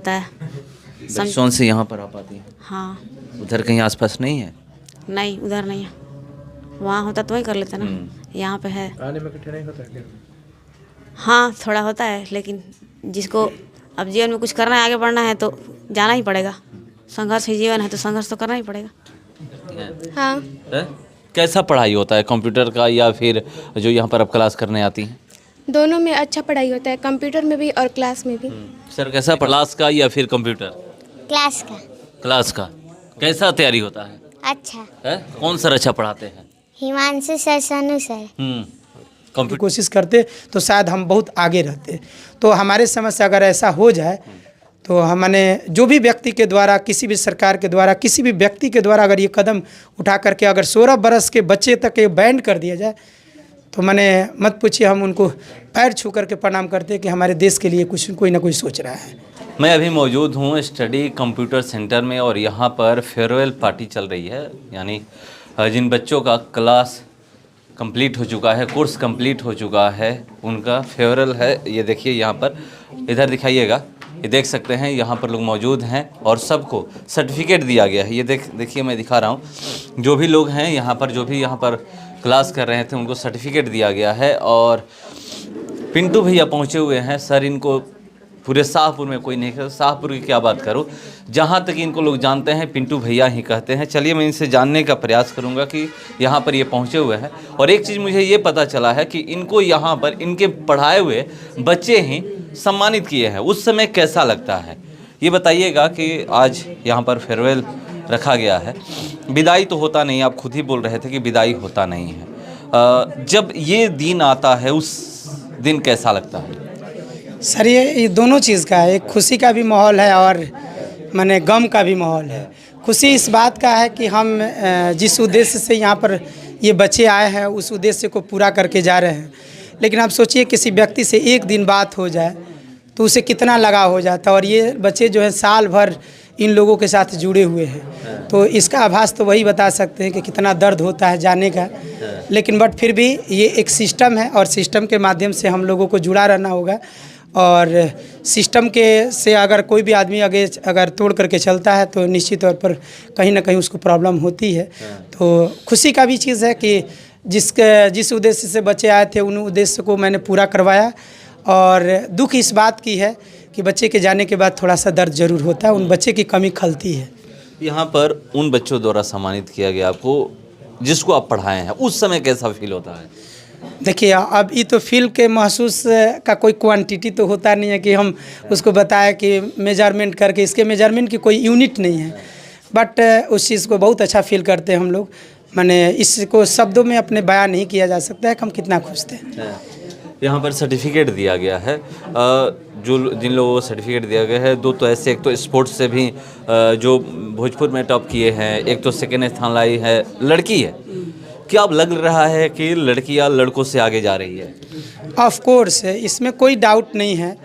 रहता है। बचपन से यहाँ पर आ पाती हैं? हाँ। उधर कहीं आसपास नहीं है? नहीं, उधर नहीं है। वहाँ होता तो वही कर लेते ना, यहाँ पे है। आने में कठिनाई होता है क्या? हाँ, थोड़ा होता है, लेकिन जिसको अब जीवन में कुछ करना है, आगे बढ़ना है तो जाना ही पड़ेगा। संघर्ष ही जीवन है तो संघर्ष तो करना ही पड़ेगा। हाँ। कैसा पढ़ाई होता है, कंप्यूटर का या फिर जो यहाँ पर आप क्लास करने आती हैं? दोनों में अच्छा पढ़ाई होता है, कंप्यूटर में भी और क्लास में भी। सर कैसा, क्लास का या फिर कंप्यूटर? क्लास का। क्लास का कैसा तैयारी होता है? अच्छा। है? कौन सर अच्छा पढ़ाते हैं? Himanshu sir, Sonu sir. Computer कोशिश करते तो शायद हम बहुत आगे रहते। तो हमारे समझ से अगर ऐसा हो जाए तो हमने जो भी व्यक्ति के द्वारा, किसी भी सरकार के द्वारा, किसी भी व्यक्ति के द्वारा अगर ये कदम उठा करके अगर 16 बरस के बच्चे तक ये बैन कर दिया जाए तो मैंने मत पूछिए, हम उनको पैर छू करके प्रणाम करते कि हमारे देश के लिए कुछ कोई ना कोई सोच रहा है। मैं अभी मौजूद हूँ स्टडी कंप्यूटर सेंटर में और यहाँ पर फेयरवेल पार्टी चल रही है। यानी जिन बच्चों का क्लास कंप्लीट हो चुका है, कोर्स कंप्लीट हो चुका है, उनका फेयरवेल है। ये देखिए यहाँ पर, इधर दिखाइएगा, ये देख सकते हैं यहाँ पर लोग मौजूद हैं और सबको सर्टिफिकेट दिया गया है। ये देखिए मैं दिखा रहा हूँ, जो भी लोग हैं यहाँ पर, जो भी यहाँ पर क्लास कर रहे थे, उनको सर्टिफिकेट दिया गया है। और पिंटू भैया पहुँचे हुए हैं। सर इनको पूरे शाहपुर में कोई नहीं है, शाहपुर की क्या बात करूँ, जहाँ तक इनको लोग जानते हैं पिंटू भैया ही कहते हैं। चलिए मैं इनसे जानने का प्रयास करूँगा कि यहाँ पर ये पहुँचे हुए हैं। और एक चीज़ मुझे ये पता चला है कि इनको यहाँ पर इनके पढ़ाए हुए बच्चे ही सम्मानित किए हैं। उस समय कैसा लगता है ये बताइएगा कि आज यहाँ पर फेयरवेल रखा गया है। विदाई तो होता नहीं, आप खुद ही बोल रहे थे कि विदाई होता नहीं है। जब ये दिन आता है उस दिन कैसा लगता है? सर ये दोनों चीज़ का है, एक खुशी का भी माहौल है और माने गम का भी माहौल है। खुशी इस बात का है कि हम जिस उद्देश्य से यहाँ पर ये बच्चे आए हैं उस उद्देश्य को पूरा करके जा रहे हैं। लेकिन आप सोचिए किसी व्यक्ति से एक दिन बात हो जाए तो उसे कितना लगाव हो जाता है। और ये बच्चे जो है साल भर इन लोगों के साथ जुड़े हुए हैं, तो इसका आभास तो वही बता सकते हैं कि कितना दर्द होता है जाने का। लेकिन बट फिर भी ये एक सिस्टम है और सिस्टम के माध्यम से हम लोगों को जुड़ा रहना होगा। और सिस्टम के से अगर कोई भी आदमी आगे अगर तोड़ करके चलता है तो निश्चित तौर पर कहीं ना कहीं उसको प्रॉब्लम होती है। तो खुशी का भी चीज़ है कि जिस उद्देश्य से बच्चे आए थे उन उद्देश्य को मैंने पूरा करवाया। और दुख इस बात की है कि बच्चे के जाने के बाद थोड़ा सा दर्द जरूर होता है, उन बच्चे की कमी खलती है। यहाँ पर उन बच्चों द्वारा सम्मानित किया गया आपको जिसको आप पढ़ाए हैं, उस समय कैसा फील होता है? देखिए अब ये तो फील के महसूस का कोई क्वांटिटी तो होता नहीं है कि हम उसको बताएं कि मेजरमेंट करके, इसके मेजरमेंट की कोई यूनिट नहीं है। बट उस चीज़ को बहुत अच्छा फील करते हैं हम लोग। माने इसको शब्दों में अपने बयान नहीं किया जा सकता है कि हम कितना खुश थे। यहाँ पर सर्टिफिकेट दिया गया है, जिन लोगों को सर्टिफिकेट दिया गया है, दो तो ऐसे, एक तो स्पोर्ट्स से भी जो भोजपुर में टॉप किए हैं, एक तो सेकेंड स्थान लाई है, लड़की है। क्या अब लग रहा है कि लड़कियां लड़कों से आगे जा रही है? ऑफ कोर्स इसमें कोई डाउट नहीं है।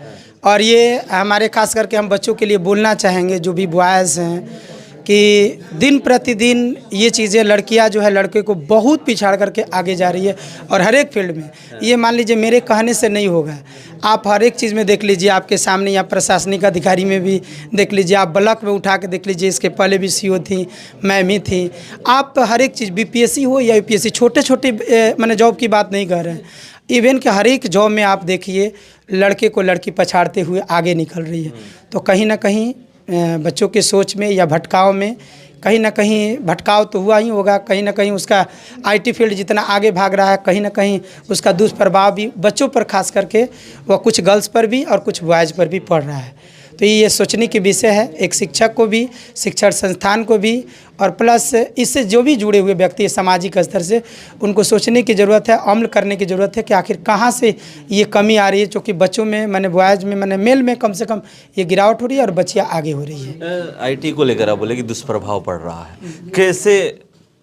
और ये हमारे खास करके हम बच्चों के लिए बोलना चाहेंगे, जो भी बॉयज़ हैं, कि दिन प्रतिदिन ये चीज़ें लड़कियां जो है लड़के को बहुत पिछाड़ करके आगे जा रही है। और हर एक फील्ड में ये मान लीजिए मेरे कहने से नहीं होगा, आप हर एक चीज़ में देख लीजिए, आपके सामने या प्रशासनिक अधिकारी में भी देख लीजिए, आप ब्लॉक में उठा के देख लीजिए, इसके पहले भी सीओ थी, मैम ही थी। आप हर एक चीज़ बीपीएससी हो या यूपीएससी, छोटे छोटे मैंने जॉब की बात नहीं कर रहे हैं, इवन कि हर एक जॉब में आप देखिए लड़के को लड़की पछाड़ते हुए आगे निकल रही है। तो कहीं ना कहीं बच्चों के सोच में या भटकाव में कहीं ना कहीं भटकाव तो हुआ ही होगा। कहीं ना कहीं उसका आईटी फील्ड जितना आगे भाग रहा है, कहीं ना कहीं उसका दुष्प्रभाव भी बच्चों पर खास करके वह कुछ गर्ल्स पर भी और कुछ बॉयज़ पर भी पड़ रहा है। तो ये सोचने की विषय है, एक शिक्षक को भी, शिक्षण संस्थान को भी, और प्लस इससे जो भी जुड़े हुए व्यक्ति सामाजिक स्तर से, उनको सोचने की ज़रूरत है, अमल करने की ज़रूरत है कि आखिर कहाँ से ये कमी आ रही है। क्योंकि बच्चों में मैंने बॉयज़ में मैंने मेल में कम से कम ये गिरावट हो रही है और बच्चियाँ आगे हो रही है। आईटी को लेकर आप बोले कि दुष्प्रभाव पड़ रहा है, कैसे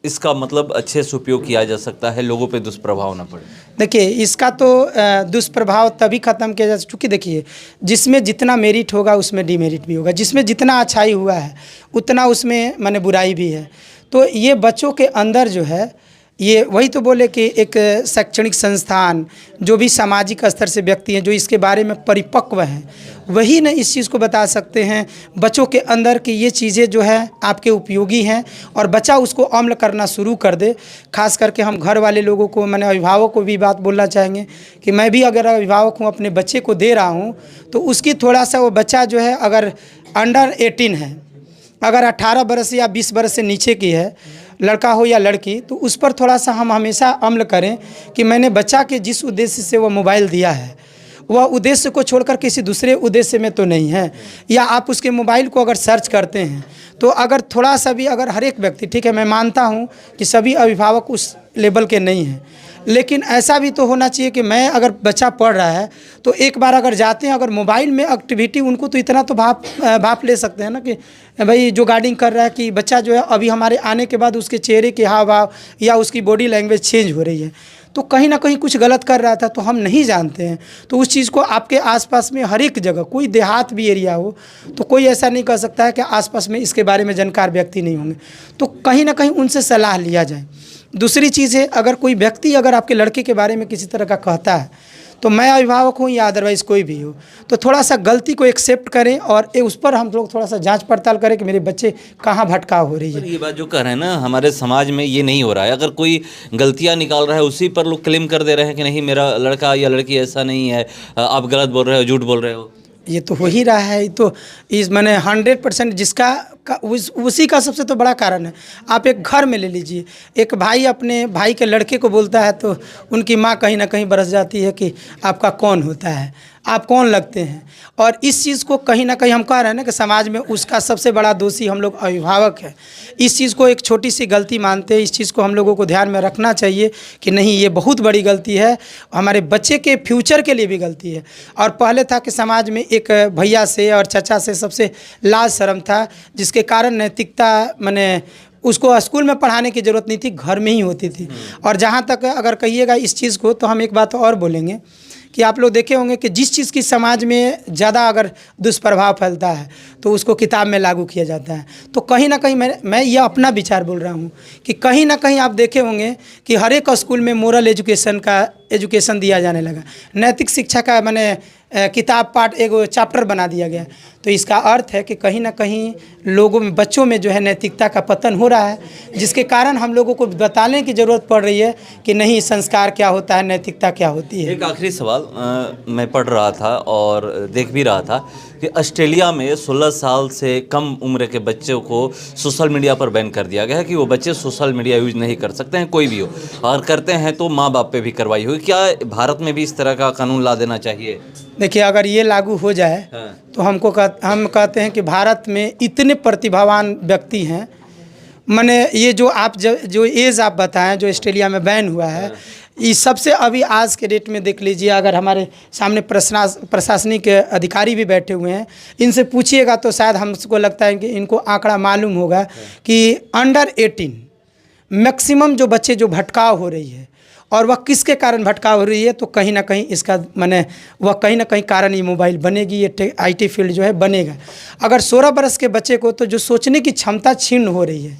इसका मतलब अच्छे से उपयोग किया जा सकता है, लोगों पे दुष्प्रभाव ना पड़े? देखिए इसका तो दुष्प्रभाव तभी ख़त्म किया जा, चूँकि देखिए जिसमें जितना मेरिट होगा उसमें डिमेरिट भी होगा, जिसमें जितना अच्छाई हुआ है उतना उसमें माने बुराई भी है। तो ये बच्चों के अंदर जो है ये वही तो बोले कि एक शैक्षणिक संस्थान जो भी सामाजिक स्तर से व्यक्ति हैं जो इसके बारे में परिपक्व हैं वही न इस चीज़ को बता सकते हैं बच्चों के अंदर कि ये चीज़ें जो है आपके उपयोगी हैं और बच्चा उसको अमल करना शुरू कर दे। खास करके हम घर वाले लोगों को मैंने अभिभावक को भी बात बोलना चाहेंगे कि मैं भी अगर अभिभावक हूँ अपने बच्चे को दे रहा हूँ तो उसकी थोड़ा सा वो बच्चा जो है अगर अंडर 18 है, अगर 18 बरस या 20 बरस से नीचे की है, लड़का हो या लड़की, तो उस पर थोड़ा सा हम हमेशा अमल करें कि मैंने बच्चा के जिस उद्देश्य से वो मोबाइल दिया है वह उद्देश्य को छोड़कर किसी दूसरे उद्देश्य में तो नहीं है। या आप उसके मोबाइल को अगर सर्च करते हैं तो अगर थोड़ा सा भी अगर हर एक व्यक्ति, ठीक है मैं मानता हूँ कि सभी अभिभावक उस लेवल के नहीं हैं, लेकिन ऐसा भी तो होना चाहिए कि मैं अगर बच्चा पढ़ रहा है तो एक बार अगर जाते हैं अगर मोबाइल में एक्टिविटी उनको तो इतना तो भाप ले सकते हैं ना कि भाई जो गार्डिंग कर रहा है कि बच्चा जो है अभी हमारे आने के बाद उसके चेहरे के हाव भाव या उसकी बॉडी लैंग्वेज चेंज हो रही है तो कहीं ना कहीं कुछ गलत कर रहा था तो हम नहीं जानते हैं। तो उस चीज़ को आपके आसपास में हर एक जगह कोई देहात भी एरिया हो तो कोई ऐसा नहीं कर सकता है कि आसपास में इसके बारे में जानकार व्यक्ति नहीं होंगे, तो कहीं ना कहीं उनसे सलाह लिया जाए। दूसरी चीज़ है अगर कोई व्यक्ति अगर आपके लड़के के बारे में किसी तरह का कहता है तो मैं अभिभावक हूँ या अदरवाइज़ कोई भी हो तो थोड़ा सा गलती को एक्सेप्ट करें और उस पर हम लोग थोड़ा सा जांच पड़ताल करें कि मेरे बच्चे कहाँ भटकाव हो रही है। ये बात जो कह रहे हैं ना हमारे समाज में ये नहीं हो रहा है। अगर कोई गलतियाँ निकाल रहा है उसी पर लोग क्लेम कर दे रहे हैं कि नहीं मेरा लड़का या लड़की ऐसा नहीं है, आप गलत बोल रहे हो, झूठ बोल रहे हो। ये तो हो ही रहा है। तो इस मैंने 100% जिसका उसी का सबसे तो बड़ा कारण है। आप एक घर में ले लीजिए, एक भाई अपने भाई के लड़के को बोलता है तो उनकी माँ कहीं ना कहीं बरस जाती है कि आपका कौन होता है, आप कौन लगते हैं। और इस चीज़ को कहीं ना कहीं हम कह रहे हैं ना कि समाज में उसका सबसे बड़ा दोषी हम लोग अभिभावक है। इस चीज़ को एक छोटी सी गलती मानते हैं, इस चीज़ को हम लोगों को ध्यान में रखना चाहिए कि नहीं ये बहुत बड़ी गलती है, हमारे बच्चे के फ्यूचर के लिए भी गलती है। और पहले था कि समाज में एक भैया से और चाचा से सबसे लाज शर्म था जिसके कारण नैतिकता माने उसको स्कूल में पढ़ाने की ज़रूरत नहीं थी, घर में ही होती थी। और जहाँ तक अगर कहिएगा इस चीज़ को तो हम एक बात और बोलेंगे कि आप लोग देखे होंगे कि जिस चीज़ की समाज में ज़्यादा अगर दुष्प्रभाव फैलता है तो उसको किताब में लागू किया जाता है। तो कहीं ना कहीं मैं यह अपना विचार बोल रहा हूँ कि कहीं ना कहीं आप देखे होंगे कि हर एक स्कूल में मोरल एजुकेशन दिया जाने लगा, नैतिक शिक्षा का मैंने किताब पाठ एक चैप्टर बना दिया गया। तो इसका अर्थ है कि कहीं ना कहीं लोगों में बच्चों में जो है नैतिकता का पतन हो रहा है, जिसके कारण हम लोगों को बताने की ज़रूरत पड़ रही है कि नहीं संस्कार क्या होता है, नैतिकता क्या होती है। एक आखिरी सवाल मैं पढ़ रहा था और देख भी रहा था कि ऑस्ट्रेलिया में 16 साल से कम उम्र के बच्चों को सोशल मीडिया पर बैन कर दिया गया है कि वो बच्चे सोशल मीडिया यूज नहीं कर सकते हैं, कोई भी हो, और करते हैं तो माँ बाप पे भी कार्रवाई होगी। क्या भारत में भी इस तरह का कानून ला देना चाहिए? देखिए अगर ये लागू हो जाए तो हम कहते हैं कि भारत में इतने प्रतिभावान व्यक्ति हैं, माने ये जो एज आप बताएं जो ऑस्ट्रेलिया में बैन हुआ है, ये सबसे अभी आज के डेट में देख लीजिए, अगर हमारे सामने प्रशासनिक अधिकारी भी बैठे हुए हैं, इनसे पूछिएगा तो शायद हमको लगता है कि इनको आंकड़ा मालूम होगा कि अंडर 18 मैक्सिमम जो बच्चे जो भटकाव हो रही है, और वह किसके कारण भटकाव हो रही है, तो कहीं ना कहीं इसका माने वह कहीं ना कहीं कारण ये मोबाइल बनेगी, ये IT फील्ड जो है बनेगा। अगर 16 बरस के बच्चे को तो जो सोचने की क्षमता छीन हो रही है,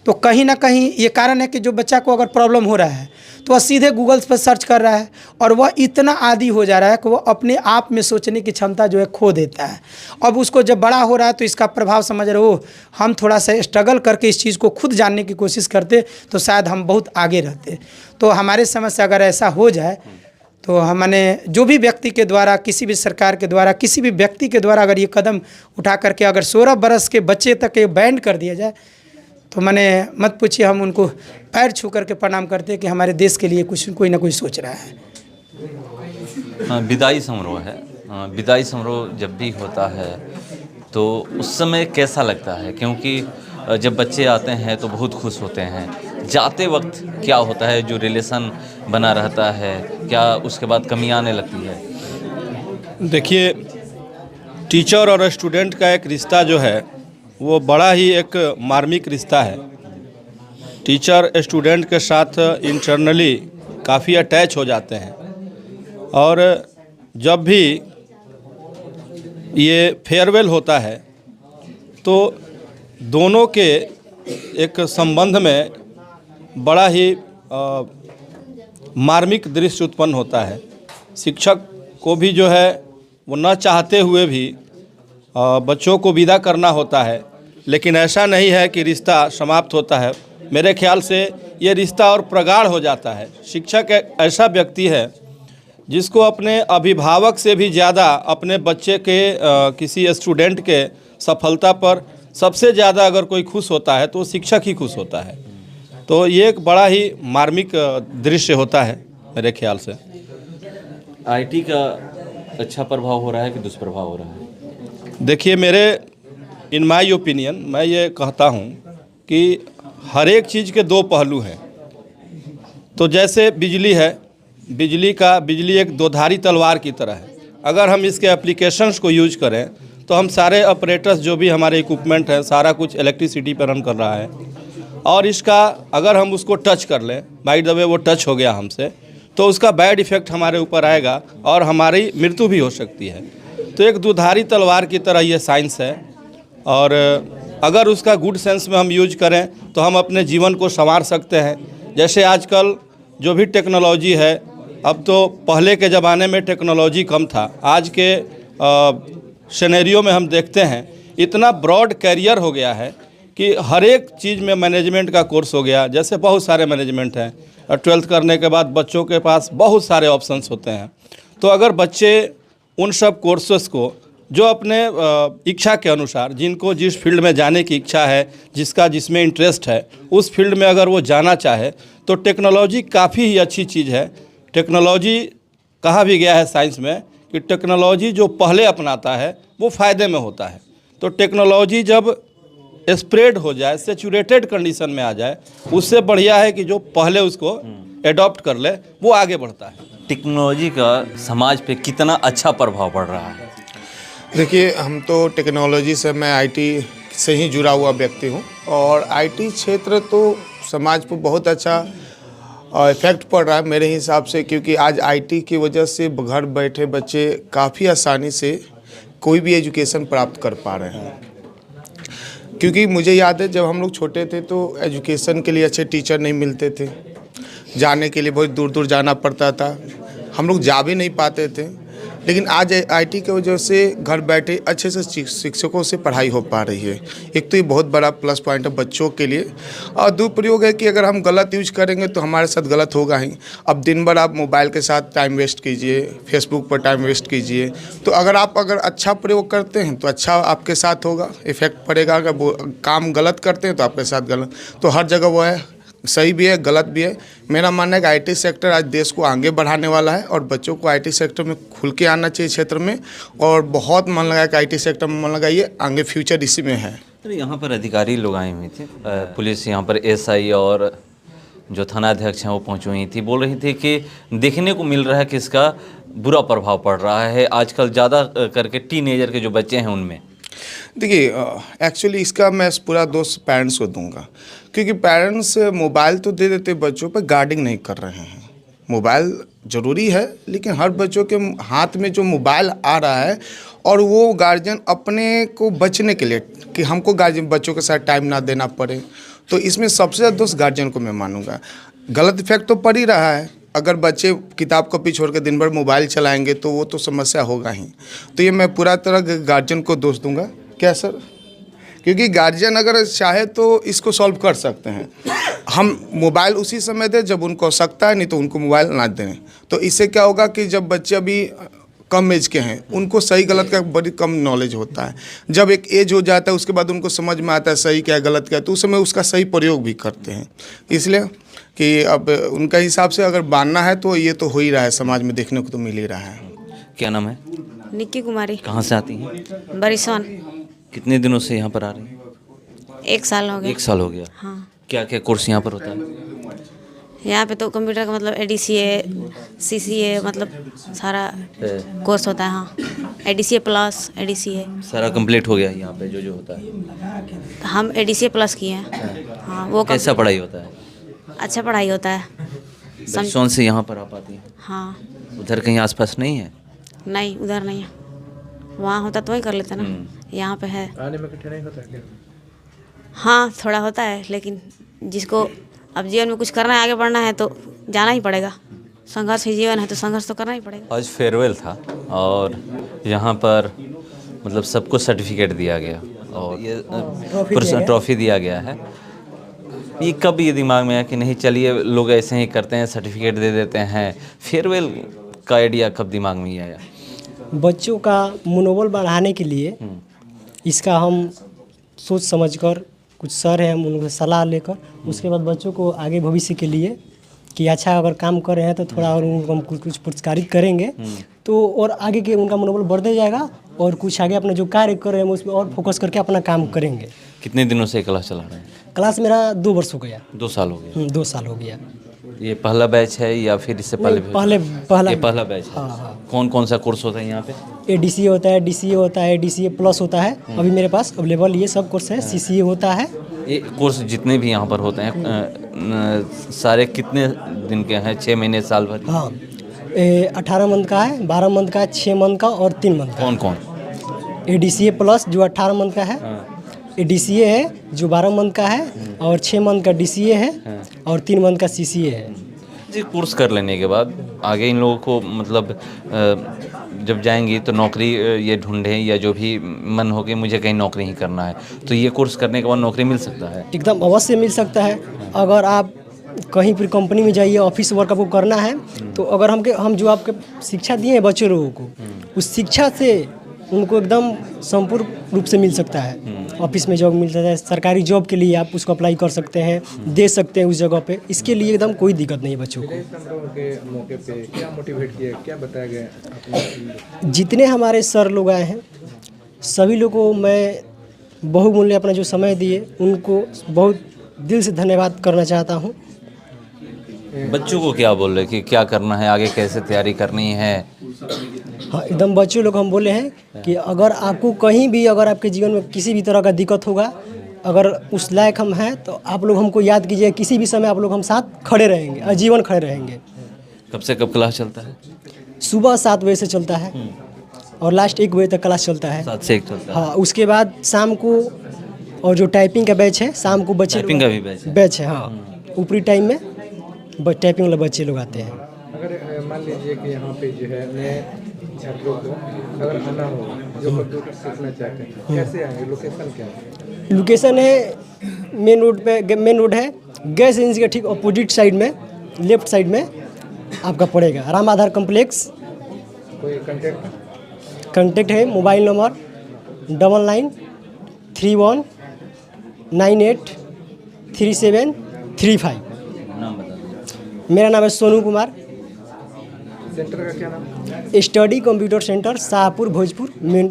तो कहीं ना कहीं ये कारण है कि जो बच्चा को अगर प्रॉब्लम हो रहा है तो वह सीधे गूगल्स पर सर्च कर रहा है और वह इतना आदी हो जा रहा है कि वह अपने आप में सोचने की क्षमता जो है खो देता है। अब उसको जब बड़ा हो रहा है तो इसका प्रभाव समझ रहे हो, हम थोड़ा सा स्ट्रगल करके इस चीज़ को खुद जानने की कोशिश करते तो शायद हम बहुत आगे रहते। तो हमारे समझ से अगर ऐसा हो जाए तो हमने जो भी व्यक्ति के द्वारा, किसी भी सरकार के द्वारा, किसी भी व्यक्ति के द्वारा अगर ये कदम उठा करके अगर 16 बरस के बच्चे तक ये बैन कर दिया जाए तो मैंने मत पूछिए, हम उनको पैर छू करके प्रणाम करते हैं कि हमारे देश के लिए कोई ना कोई सोच रहा है। विदाई समारोह है, विदाई समारोह जब भी होता है तो उस समय कैसा लगता है? क्योंकि जब बच्चे आते हैं तो बहुत खुश होते हैं, जाते वक्त क्या होता है, जो रिलेशन बना रहता है, क्या उसके बाद कमी आने लगती है? देखिए, टीचर और स्टूडेंट का एक रिश्ता जो है वो बड़ा ही एक मार्मिक रिश्ता है। टीचर स्टूडेंट के साथ इंटरनली काफ़ी अटैच हो जाते हैं, और जब भी ये फेयरवेल होता है तो दोनों के एक संबंध में बड़ा ही मार्मिक दृश्य उत्पन्न होता है। शिक्षक को भी जो है वो न चाहते हुए भी बच्चों को विदा करना होता है, लेकिन ऐसा नहीं है कि रिश्ता समाप्त होता है। मेरे ख्याल से ये रिश्ता और प्रगाढ़ हो जाता है। शिक्षक एक ऐसा व्यक्ति है जिसको अपने अभिभावक से भी ज़्यादा अपने बच्चे के किसी स्टूडेंट के सफलता पर सबसे ज़्यादा अगर कोई खुश होता है तो शिक्षक ही खुश होता है। तो ये एक बड़ा ही मार्मिक दृश्य होता है मेरे ख्याल से। आईटी का अच्छा प्रभाव हो रहा है कि दुष्प्रभाव हो रहा है? देखिए, मेरे इन माय ओपिनियन मैं ये कहता हूँ कि हर एक चीज़ के दो पहलू हैं। तो जैसे बिजली है, बिजली एक दोधारी तलवार की तरह है। अगर हम इसके एप्लीकेशंस को यूज करें तो हम सारे ऑपरेटर्स जो भी हमारे इक्विपमेंट हैं सारा कुछ इलेक्ट्रिसिटी पर रन कर रहा है, और इसका अगर हम उसको टच कर लें, बाय द वे वो टच हो गया हमसे, तो उसका बैड इफ़ेक्ट हमारे ऊपर आएगा और हमारी मृत्यु भी हो सकती है। तो एक दुधारी तलवार की तरह ये साइंस है, और अगर उसका गुड सेंस में हम यूज करें तो हम अपने जीवन को संवार सकते हैं। जैसे आजकल जो भी टेक्नोलॉजी है, अब तो पहले के ज़माने में टेक्नोलॉजी कम था, आज के सिनेरियो में हम देखते हैं इतना ब्रॉड कैरियर हो गया है कि हर एक चीज़ में मैनेजमेंट का कोर्स हो गया। जैसे बहुत सारे मैनेजमेंट हैं, और 12th करने के बाद बच्चों के पास बहुत सारे ऑप्शंस होते हैं। तो अगर बच्चे उन सब कोर्सेस को जो अपने इच्छा के अनुसार, जिनको जिस फील्ड में जाने की इच्छा है, जिसमें इंटरेस्ट है, उस फील्ड में अगर वो जाना चाहे तो टेक्नोलॉजी काफ़ी ही अच्छी चीज़ है। टेक्नोलॉजी कहा भी गया है साइंस में कि टेक्नोलॉजी जो पहले अपनाता है वो फ़ायदे में होता है। तो टेक्नोलॉजी जब स्प्रेड हो जाए, सेचुरेटेड कंडीशन में आ जाए, उससे बढ़िया है कि जो पहले उसको एडॉप्ट कर ले वो आगे बढ़ता है। टेक्नोलॉजी का समाज पे कितना अच्छा प्रभाव पड़ रहा है? देखिए, हम तो टेक्नोलॉजी से, मैं आईटी से ही जुड़ा हुआ व्यक्ति हूँ, और आईटी क्षेत्र तो समाज पर बहुत अच्छा इफ़ेक्ट पड़ रहा है मेरे हिसाब से, क्योंकि आज आईटी की वजह से घर बैठे बच्चे काफ़ी आसानी से कोई भी एजुकेशन प्राप्त कर पा रहे हैं। क्योंकि मुझे याद है जब हम लोग छोटे थे तो एजुकेशन के लिए अच्छे टीचर नहीं मिलते थे, जाने के लिए बहुत दूर दूर जाना पड़ता था, हम लोग जा भी नहीं पाते थे। लेकिन आज आईटी की वजह से घर बैठे अच्छे से शिक्षकों से पढ़ाई हो पा रही है। एक तो ये बहुत बड़ा प्लस पॉइंट है बच्चों के लिए, और दुरुपयोग है कि अगर हम गलत यूज करेंगे तो हमारे साथ गलत होगा ही। अब दिन भर आप मोबाइल के साथ टाइम वेस्ट कीजिए, फेसबुक पर टाइम वेस्ट कीजिए, तो अगर अच्छा प्रयोग करते हैं तो अच्छा आपके साथ होगा, इफेक्ट पड़ेगा। अगर वो काम गलत करते हैं तो आपके साथ गलत। तो हर जगह वो है, सही भी है गलत भी है। मेरा मानना है कि आईटी सेक्टर आज देश को आगे बढ़ाने वाला है, और बच्चों को आईटी सेक्टर में खुल के आना चाहिए क्षेत्र में, और बहुत मन लगा कि आईटी सेक्टर में मन लगाइए, आगे फ्यूचर इसी में है। तो यहाँ पर अधिकारी लोग आए हुए थे, पुलिस यहाँ पर एसआई और जो थानाध्यक्ष हैं वो पहुँची हुई थी, बोल रही थी कि देखने को मिल रहा है कि इसका बुरा प्रभाव पड़ रहा है आजकल ज़्यादा करके टीनेजर के जो बच्चे हैं उनमें। देखिए, एक्चुअली इसका मैं पूरा दोष पेरेंट्स को दूंगा, क्योंकि पेरेंट्स मोबाइल तो दे देते, बच्चों पर गार्डिंग नहीं कर रहे हैं। मोबाइल ज़रूरी है, लेकिन हर बच्चों के हाथ में जो मोबाइल आ रहा है, और वो गार्जियन अपने को बचने के लिए कि हमको गार्जियन बच्चों के साथ टाइम ना देना पड़े, तो इसमें सबसे ज़्यादा दोस्त गार्जियन को मैं मानूंगा। गलत इफेक्ट तो पड़ ही रहा है। अगर बच्चे किताब कॉपी छोड़ के दिन भर मोबाइल चलाएंगे तो वो तो समस्या होगा ही। तो ये मैं पूरा तरह गार्जियन को दोष दूंगा। क्या सर? क्योंकि गार्जियन अगर चाहे तो इसको सॉल्व कर सकते हैं। हम मोबाइल उसी समय दें जब उनको आवश्यकता है, नहीं तो उनको मोबाइल ना दें। तो इससे क्या होगा कि जब बच्चे अभी कम एज के हैं, उनको सही गलत का बड़ी कम नॉलेज होता है। जब एक एज हो जाता है उसके बाद उनको समझ में आता है सही क्या गलत क्या, तो उस समय उसका सही प्रयोग भी करते हैं। इसलिए कि अब उनका हिसाब से अगर मानना है तो ये तो हो ही रहा है, समाज में देखने को तो मिल ही रहा है। क्या नाम है? निक्की कुमारी। कहाँ से आती हैं? बरिसोन। कितने दिनों से यहाँ पर आ रही हैं? 1 साल हो गया। 1 साल हो गया। हाँ। क्या क्या कोर्स यहाँ पर होता है? यहाँ पे तो कंप्यूटर का मतलब ADCA, CCA मतलब सारा कोर्स होता है। हाँ, ADCA प्लस ADCA सारा कंप्लीट हो गया यहाँ पे जो होता है? हम ADCA प्लस किए हैं। हाँ, वो कैसा पढ़ाई होता है? अच्छा पढ़ाई होता है। बरसोन से यहाँ पर आ पाती हैं? हाँ। उधर कहीं आसपास नहीं है? नहीं, उधर नहीं है। वहाँ होता तो वही कर लेते ना, यहाँ पे है। आने में कठिनाई होता है क्या? हाँ, थोड़ा होता है, लेकिन जिसको अब जीवन में कुछ करना है, आगे बढ़ना है तो जाना ही पड़ेगा। संघर्ष ही जीवन है तो संघर्ष तो करना ही पड़ेगा। आज फेयरवेल था और यहाँ पर मतलब सबको सर्टिफिकेट दिया गया और ये ट्रॉफी दिया गया है। ये कब ये दिमाग में आया कि नहीं चलिए लोग ऐसे ही करते हैं, सर्टिफिकेट दे देते हैं? फेयरवेल का आइडिया कब दिमाग में ही आया? बच्चों का मनोबल बढ़ाने के लिए इसका हम सोच समझकर कुछ सर हैं हम उनसे सलाह लेकर उसके बाद बच्चों को आगे भविष्य के लिए कि अच्छा अगर काम कर रहे हैं तो थोड़ा और उनको हम कुछ पुरस्कारित करेंगे तो और आगे के उनका मनोबल बढ़ते जाएगा और कुछ आगे अपना जो कार्य कर रहे हैं उसमें और फोकस करके अपना काम करेंगे। कितने दिनों से क्लास चला रहे हैं? क्लास मेरा 2 वर्ष हो गया। 2 साल हो गए। 2 साल हो गया। ये पहला बैच है या फिर इससे पहले? पहला बैच है। हाँ। कौन कौन सा कोर्स होता है यहाँ पे? ADCA होता है, DCA होता है, DCA प्लस होता है। अभी मेरे पास अवेलेबल ये सब कोर्स है। CCA होता है। ये कोर्स जितने भी यहाँ पर होते हैं सारे कितने दिन के हैं? 6 महीने, साल भर? हाँ 18 मंथ का है, 12 मंथ का है, 6 मंथ का और 3 मंथ का। कौन कौन? ADCA प्लस जो 18 मंथ का है, ADCA है जो 12 मंथ का है और 6 मंथ का DCA है और 3 मंथ का CCA है। जी कोर्स कर लेने के बाद आगे इन लोगों को मतलब जब जाएंगी तो नौकरी ये ढूंढें या जो भी मन हो कि मुझे कहीं नौकरी ही करना है तो ये कोर्स करने के बाद नौकरी मिल सकता है? एकदम अवश्य मिल सकता है। अगर आप कहीं पर कंपनी में जाइए, ऑफिस वर्क आपको करना है तो अगर हम जो आपके शिक्षा दिए हैं बच्चे लोगों को उस शिक्षा से उनको एकदम संपूर्ण रूप से मिल सकता है। ऑफिस में जॉब मिल सकता है, सरकारी जॉब के लिए आप उसको अप्लाई कर सकते हैं, दे सकते हैं उस जगह पे। इसके लिए एकदम कोई दिक्कत नहीं है बच्चों को। के मौके पे क्या मोटिवेट किया, क्या बताया गया? जितने हमारे सर लोग आए हैं सभी लोगों को मैं बहुमूल्य अपना जो समय दिए उनको बहुत दिल से धन्यवाद करना चाहता हूँ। बच्चों को क्या बोल रहे कि क्या करना है, आगे कैसे तैयारी करनी है? हाँ एकदम बच्चों लोग हम बोले हैं कि अगर आपको कहीं भी अगर आपके जीवन में किसी भी तरह का दिक्कत होगा, अगर उस लायक हम हैं तो आप लोग हमको याद कीजिए, किसी भी समय आप लोग हम साथ खड़े रहेंगे, आजीवन खड़े रहेंगे। कब से कब क्लास चलता है? सुबह 7 बजे से चलता है और लास्ट 1 बजे तक क्लास चलता है। 7 से 1 चलता है। हाँ उसके बाद शाम को और जो टाइपिंग का बैच है शाम को बच्चे टाइपिंग का भी बैच है। हाँ ऊपरी टाइम में टाइपिंग वाले बच्चे लोग आते हैं। अगर मान लीजिए कि यहाँ पे जो है नए छात्रों को अगर आना हो जो कंप्यूटर सीखना चाहते हैं कैसे आएंगे? लोकेशन क्या है? लोकेशन है मेन रोड है गैस एजेंसी के ठीक अपोजिट साइड में लेफ्ट साइड में आपका पड़ेगा राम आधार कॉम्प्लेक्स। कोई कांटेक्ट है मोबाइल नंबर 9931983735। नाम बता दीजिए। मेरा नाम है सोनू कुमार। सेंटर का क्या नाम? Study computer centre Shahpur Bhojpur main.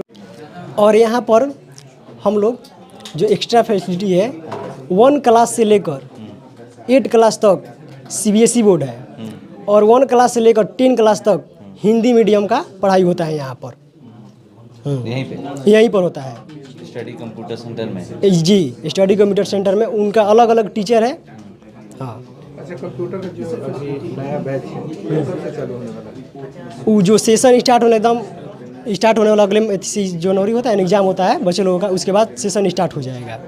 और यहाँ पर हम लोग जो एक्स्ट्रा फैसिलिटी है 1 क्लास से लेकर 8 क्लास तक CBSE बोर्ड है और 1 क्लास से लेकर 10 क्लास तक हिंदी मीडियम का पढ़ाई होता है यहाँ पर। यहीं पर होता है स्टडी कंप्यूटर सेंटर में? जी स्टडी कंप्यूटर सेंटर में उनका अलग अलग टीचर है। हाँ अच्छा कंप्यूटर का जो अभी नया बैच है कब से चालू होने वाला है? वो जो सेशन स्टार्ट होने वाला अगले जनवरी होता है, एग्ज़ाम होता है बच्चे लोगों का, उसके बाद सेशन स्टार्ट हो जाएगा।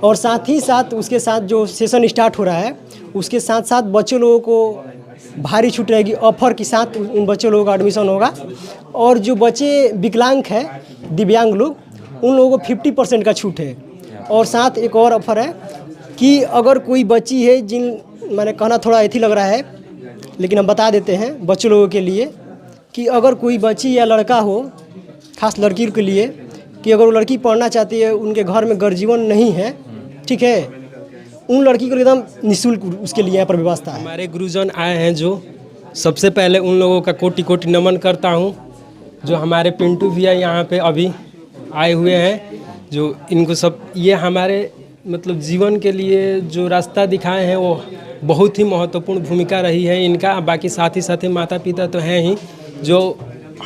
और साथ ही साथ उसके साथ जो सेशन स्टार्ट हो रहा है उसके साथ साथ बच्चे लोगों को भारी छूट रहेगी। ऑफर के साथ उन बच्चे लोगों का एडमिशन होगा और जो बच्चे विकलांग हैं, दिव्यांग लोग, उन लोगों को 50% का छूट है। और साथ एक और ऑफर है कि अगर कोई बच्ची है मैंने कहना थोड़ा ऐसी लग रहा है लेकिन हम बता देते हैं बच्चे लोगों के लिए कि अगर कोई बच्ची या लड़का हो, खास लड़की के लिए, कि अगर वो लड़की पढ़ना चाहती है, उनके घर में गर्जीवन नहीं है, ठीक है, उन लड़की को एकदम निःशुल्क उसके लिए यहाँ पर व्यवस्था है। हमारे गुरुजन आए हैं जो सबसे पहले उन लोगों का कोटि कोटि नमन करता हूँ। जो हमारे पिंटू भैया यहाँ पे अभी आए हुए हैं, जो इनको सब ये हमारे मतलब जीवन के लिए जो रास्ता दिखाए हैं वो बहुत ही महत्वपूर्ण भूमिका रही है इनका। बाकी साथ ही माता पिता तो हैं ही, जो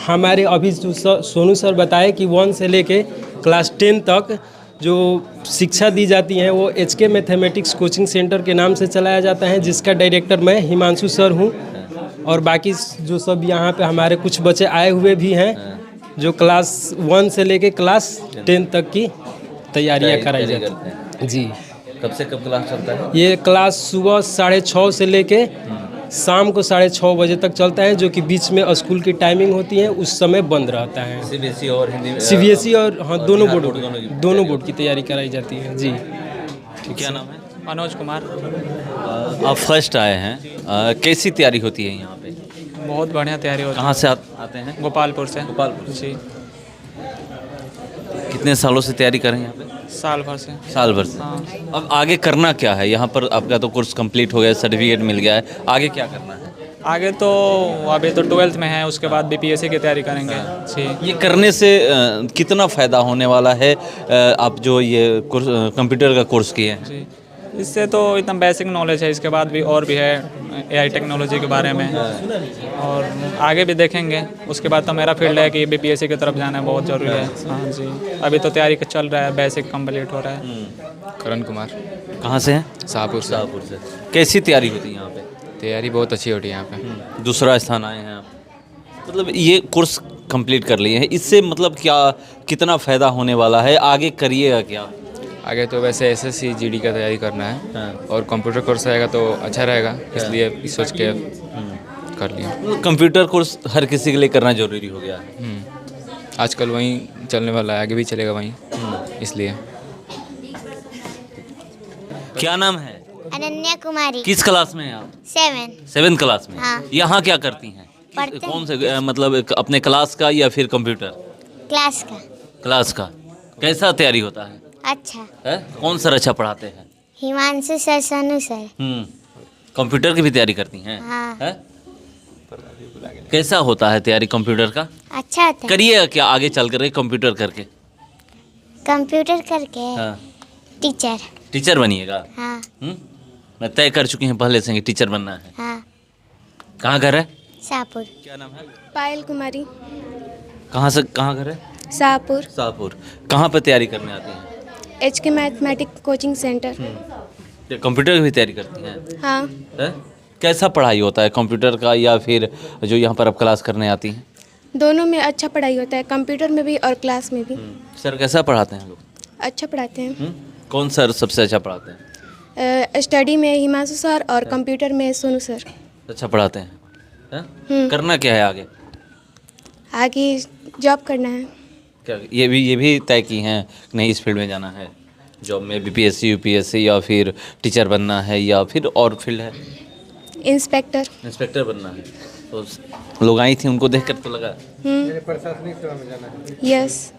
हमारे अभी जो सोनू सर बताए कि 1 से लेके क्लास 10 तक जो शिक्षा दी जाती हैं वो HK मैथमेटिक्स कोचिंग सेंटर के नाम से चलाया जाता है, जिसका डायरेक्टर मैं हिमांशु सर हूँ। और बाकी जो सब यहाँ पे हमारे कुछ बच्चे आए हुए भी हैं जो क्लास 1 से लेके क्लास 10 तक की तैयारियाँ कराई जाती हैं। जी कब से कब क्लास चलता है? ये क्लास सुबह 6:30 से लेके शाम को 6:30 बजे तक चलता है, जो कि बीच में स्कूल की टाइमिंग होती है, उस समय बंद रहता है। सीबीएसई और हिंदी सीबीएसई और हाँ दोनों बिहार बोर्ड बोर्ड दोनों बोर्ड की तैयारी कराई जाती है जी। क्या नाम है? मनोज कुमार। आप फर्स्ट आए हैं, कैसी तैयारी होती है यहाँ पे? बहुत बढ़िया तैयारी होती कहाँ से आते हैं? है। गोपालपुर से। गोपालपुर से। जी, कितने सालों से तैयारी कर रहे हैं यहाँ पे? साल भर से। साल भर से। हाँ। अब आगे करना क्या है? यहाँ पर आपका तो कोर्स कंप्लीट हो गया, सर्टिफिकेट मिल गया है, आगे क्या करना है? आगे तो अभी तो 12th में है, उसके बाद बीपीएससी की तैयारी करेंगे। जी, ये करने से कितना फ़ायदा होने वाला है? आप जो ये कोर्स कंप्यूटर का कोर्स किए हैं, जी, इससे तो इतना बेसिक नॉलेज है, इसके बाद भी और भी है एआई टेक्नोलॉजी के बारे में, और आगे भी देखेंगे। उसके बाद तो मेरा फील्ड है कि बीपीएससी की तरफ जाना बहुत ज़रूरी है। हाँ जी, अभी तो तैयारी चल रहा है, बेसिक कंप्लीट हो रहा है। करण कुमार। कहाँ से हैं? शाहपुर से। शाहपुर से। कैसी तैयारी होती है यहाँ पे? तैयारी बहुत अच्छी होती है यहाँ पे। दूसरा स्थान आए हैं आप, मतलब ये कोर्स कंप्लीट कर लिए हैं, इससे मतलब क्या कितना फ़ायदा होने वाला है? आगे करिएगा क्या? आगे तो वैसे एसएससी जीडी का तैयारी करना है और कंप्यूटर कोर्स रहेगा तो अच्छा रहेगा, इसलिए इस सोच के कर लिया। कंप्यूटर कोर्स हर किसी के लिए करना जरूरी हो गया है। आजकल वहीं चलने वाला है, आगे भी चलेगा वहीं, इसलिए। क्या नाम है? अनन्या कुमारी। किस क्लास में हैं आप? 7 क्लास में। हाँ। यहाँ क्या करती हैं? पढ़ते कौन से मतलब अपने क्लास का या फिर कंप्यूटर क्लास का। क्लास का? कैसा तैयारी होता है? अच्छा। है? कौन सर अच्छा पढ़ाते हैं? Himanshu sir, Sonu sir. Computer की भी तैयारी करती हैं? हाँ। है? कैसा होता है तैयारी कंप्यूटर का? अच्छा होता है। करिएगा क्या आगे चल कर कंप्यूटर करके? कंप्यूटर करके हाँ। टीचर। टीचर बनिएगा? हाँ। मैं तय कर चुकी हैं पहले से कि टीचर बनना है। हाँ। कहाँ घर है? शाहपुर। क्या नाम है? पायल कुमारी। कहाँ घर है? शाहपुर। शाहपुर। कहाँ पर तैयारी करने आती हैं? HK mathematic coaching centre. Computer की भी तैयारी करती हैं? हाँ। है? कैसा पढ़ाई होता है कंप्यूटर का, या फिर जो यहाँ पर आप क्लास करने आती हैं? दोनों में अच्छा पढ़ाई होता है, कंप्यूटर में भी और क्लास में भी। सर कैसा पढ़ाते हैं लोग? अच्छा पढ़ाते हैं। कौन सर सबसे अच्छा पढ़ाते हैं? स्टडी में हिमांशु सर और कंप्यूटर में सोनू सर। अच्छा पढ़ाते हैं? करना क्या है आगे? आगे जॉब करना है। क्या ये भी तय की हैं कि नहीं इस फील्ड में जाना है? जॉब में बीपीएससी यूपीएससी, या फिर टीचर बनना है, या फिर और फील्ड है? इंस्पेक्टर बनना है। तो लोग आई थी, उनको देखकर तो लगा प्रशासनिक सेवा में जाना है। यस।